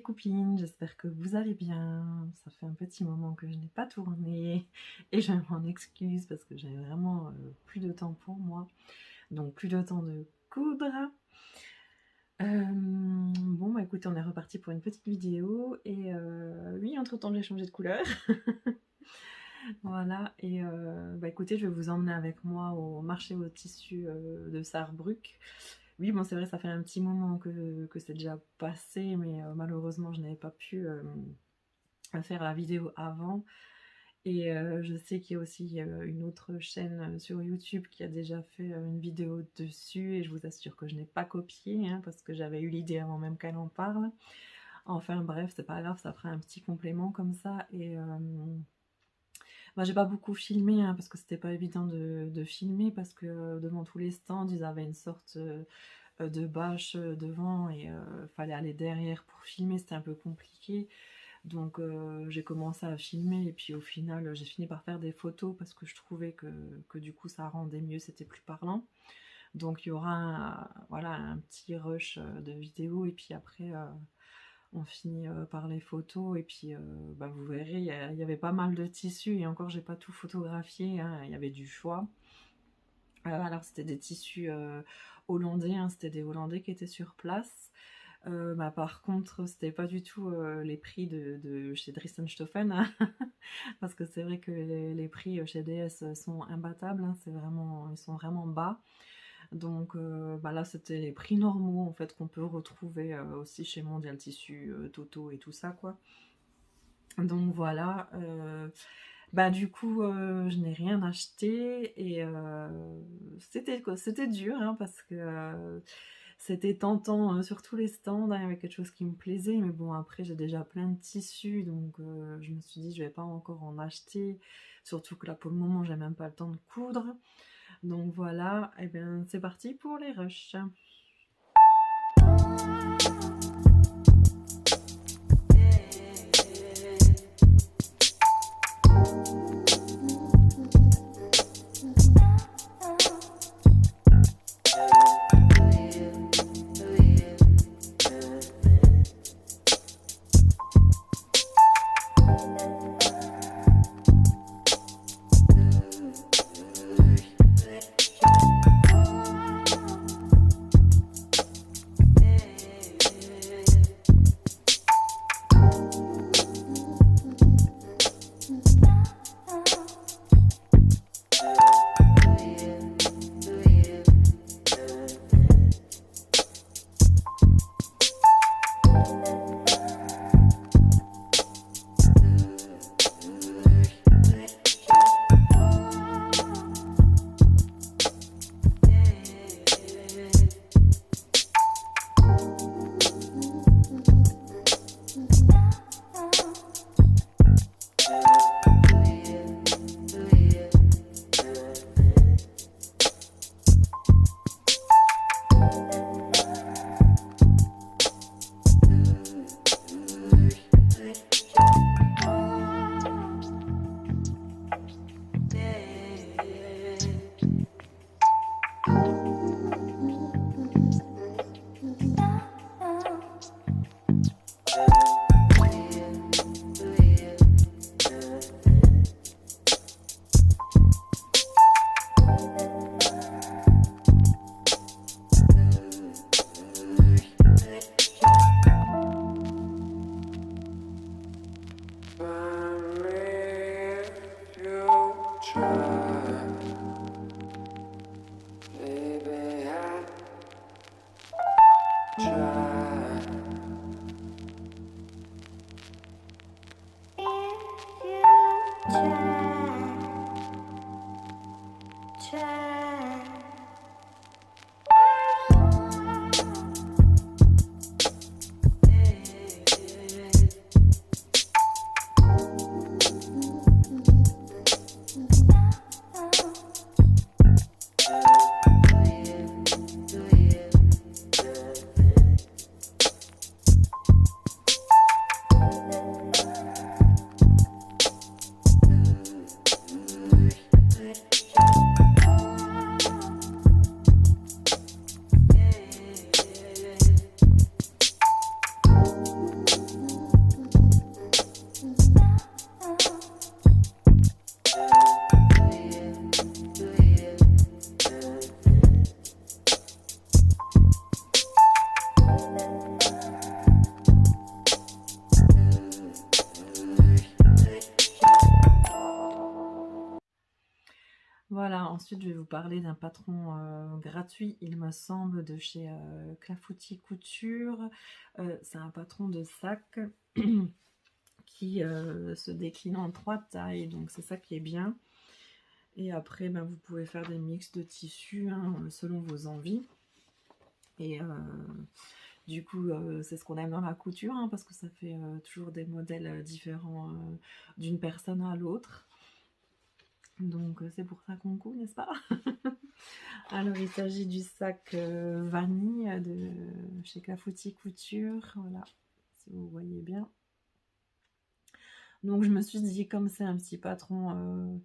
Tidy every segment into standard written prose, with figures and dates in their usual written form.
copines, j'espère que vous allez bien. Ça fait un petit moment que je n'ai pas tourné et je m'en excuse parce que j'avais vraiment plus de temps pour moi, donc plus de temps de coudre. Bon bah écoutez, on est reparti pour une petite vidéo et oui, entre-temps j'ai changé de couleur. Voilà, et bah écoutez, je vais vous emmener avec moi au marché aux tissus de Sarrebruck. Oui, bon, c'est vrai, ça fait un petit moment que c'est déjà passé, mais malheureusement, je n'avais pas pu faire la vidéo avant. Et je sais qu'il y a aussi une autre chaîne sur YouTube qui a déjà fait une vidéo dessus, et je vous assure que je n'ai pas copié, hein, parce que j'avais eu l'idée avant même qu'elle en parle. Enfin bref, c'est pas grave, ça fera un petit complément comme ça, et... Bah, j'ai pas beaucoup filmé, hein, parce que c'était pas évident de filmer, parce que devant tous les stands, ils avaient une sorte de bâche devant, et fallait aller derrière pour filmer, c'était un peu compliqué. Donc j'ai commencé à filmer, et puis au final j'ai fini par faire des photos parce que je trouvais que du coup ça rendait mieux, c'était plus parlant. Donc il y aura voilà, un petit rush de vidéos, et puis après on finit par les photos, et puis bah, vous verrez, il y avait pas mal de tissus, et encore j'ai pas tout photographié, hein, il y avait du choix. Alors c'était des tissus hollandais, hein, c'était des Hollandais qui étaient sur place. Bah, par contre, c'était pas du tout les prix de chez Dresden-Stoffen, hein, parce que c'est vrai que les prix chez DS sont imbattables, hein, ils sont vraiment bas. Donc bah là, c'était les prix normaux en fait qu'on peut retrouver aussi chez Mondial Tissu, Toto et tout ça, quoi. Donc voilà. Bah du coup, je n'ai rien acheté, et c'était dur, hein, parce que c'était tentant sur tous les stands, hein, il y avait quelque chose qui me plaisait, mais bon, après j'ai déjà plein de tissus, donc je me suis dit je vais pas encore en acheter, surtout que là pour le moment j'ai même pas le temps de coudre. Donc voilà, et bien c'est parti pour les rushs. ensuite, je vais vous parler d'un patron gratuit, il me semble, de chez Clafoutis Couture. C'est un patron de sac qui se décline en 3 tailles, donc c'est ça qui est bien. Et après, ben, vous pouvez faire des mix de tissus hein, selon vos envies. Et du coup, c'est ce qu'on aime dans la couture, hein, parce que ça fait toujours des modèles différents d'une personne à l'autre. Donc c'est pour ça qu'on coud, n'est-ce pas? Alors il s'agit du sac vanille de chez Clafoutis Couture, voilà, si vous voyez bien. Donc je me suis dit, comme c'est un petit patron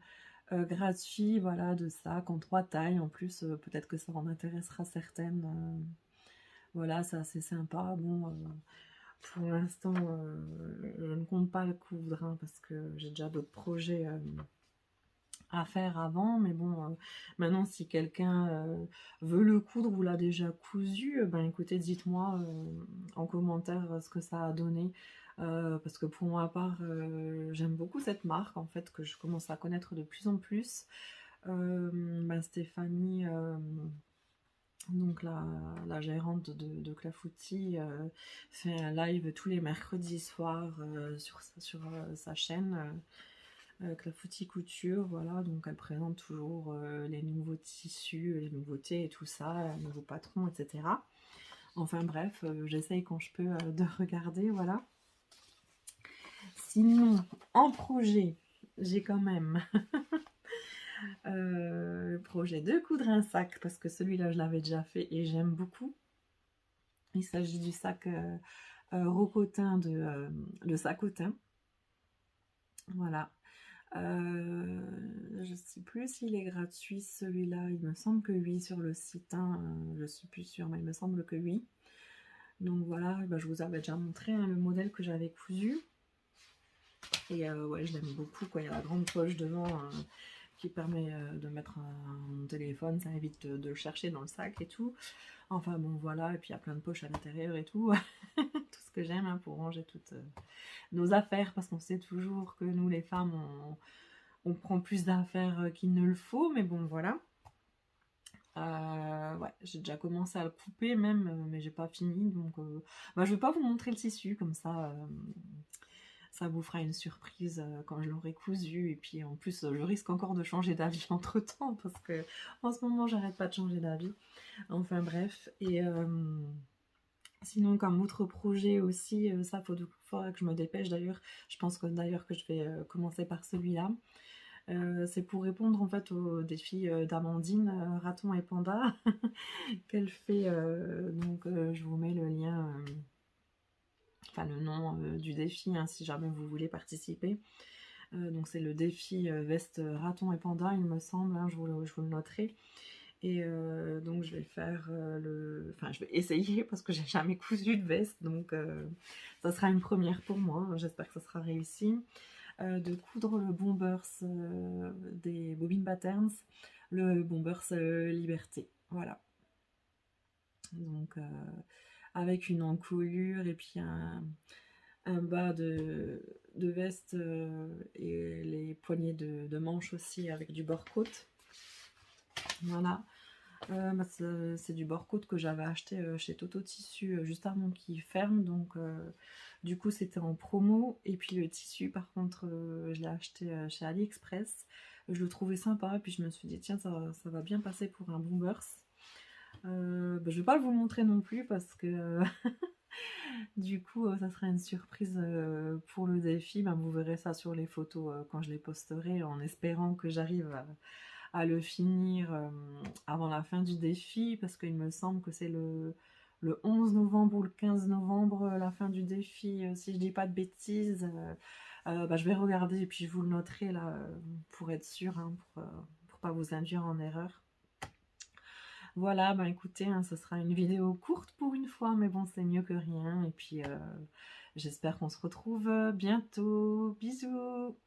gratuit, voilà, de sac en 3 tailles, en plus peut-être que ça en intéressera certaines. Voilà, c'est assez sympa. Bon, pour l'instant, je ne compte pas le coudre, hein, parce que j'ai déjà d'autres projets à faire avant, mais bon, maintenant si quelqu'un veut le coudre ou l'a déjà cousu, ben écoutez, dites-moi en commentaire ce que ça a donné, parce que pour ma part, j'aime beaucoup cette marque, en fait, que je commence à connaître de plus en plus. Ben, Stéphanie, donc la gérante de Clafoutis, fait un live tous les mercredis soirs sur sa chaîne, Clafoutis Couture, voilà, donc elle présente toujours les nouveaux tissus, les nouveautés et tout ça, les nouveaux patrons, etc. Enfin bref, j'essaye quand je peux de regarder, voilà. Sinon, en projet, j'ai quand même le projet de coudre un sac, parce que celui-là, je l'avais déjà fait et j'aime beaucoup. Il s'agit du sac Rocotin de le Sacotin. Voilà. Je sais plus s'il est gratuit celui-là, il me semble que oui sur le site, hein, je suis plus sûre, mais il me semble que oui. Donc voilà, bah, je vous avais déjà montré hein, le modèle que j'avais cousu. Et ouais, je l'aime beaucoup, quoi. Il y a la grande poche devant qui permet de mettre mon téléphone, ça évite de le chercher dans le sac et tout. Enfin bon voilà, et puis il y a plein de poches à l'intérieur et tout. Tout ce que j'aime hein, pour ranger toutes nos affaires, parce qu'on sait toujours que nous les femmes, on prend plus d'affaires qu'il ne le faut, mais bon voilà. Ouais, j'ai déjà commencé à le couper même, mais j'ai pas fini, donc bah, je vais pas vous montrer le tissu, comme ça vous fera une surprise quand je l'aurai cousu, et puis en plus je risque encore de changer d'avis entre temps, parce que en ce moment j'arrête pas de changer d'avis. Enfin bref, et sinon comme autre projet aussi, ça faudra que je me dépêche d'ailleurs, je pense que d'ailleurs que je vais commencer par celui-là. C'est pour répondre en fait au défi d'Amandine, Raton et Panda, qu'elle fait, donc je vous mets le lien, enfin le nom du défi hein, si jamais vous voulez participer. Donc c'est le défi veste Raton et Panda, il me semble, hein, je vous le noterai. Et donc je vais faire enfin je vais essayer parce que j'ai jamais cousu de veste, donc ça sera une première pour moi, j'espère que ça sera réussi. De coudre le Bombers des Bobbin Patterns, le Bombers Liberté, voilà. Donc avec une encolure et puis un bas de veste et les poignées de manches aussi avec du bord-côte. Voilà. Bah, c'est du bord-côte que j'avais acheté chez Toto Tissu juste avant qu'il ferme, donc du coup c'était en promo. Et puis le tissu par contre je l'ai acheté chez AliExpress, je le trouvais sympa et puis je me suis dit tiens ça va bien passer pour un Bombers. Bah, je vais pas vous le montrer non plus parce que du coup ça sera une surprise pour le défi. Bah, vous verrez ça sur les photos quand je les posterai, en espérant que j'arrive à le finir avant la fin du défi, parce qu'il me semble que c'est le 11 novembre ou le 15 novembre la fin du défi, si je dis pas de bêtises. Bah, je vais regarder et puis je vous le noterai là pour être sûre, hein, pour pas vous induire en erreur. Voilà, bah écoutez, hein, ce sera une vidéo courte pour une fois, mais bon, c'est mieux que rien. Et puis, j'espère qu'on se retrouve bientôt. Bisous!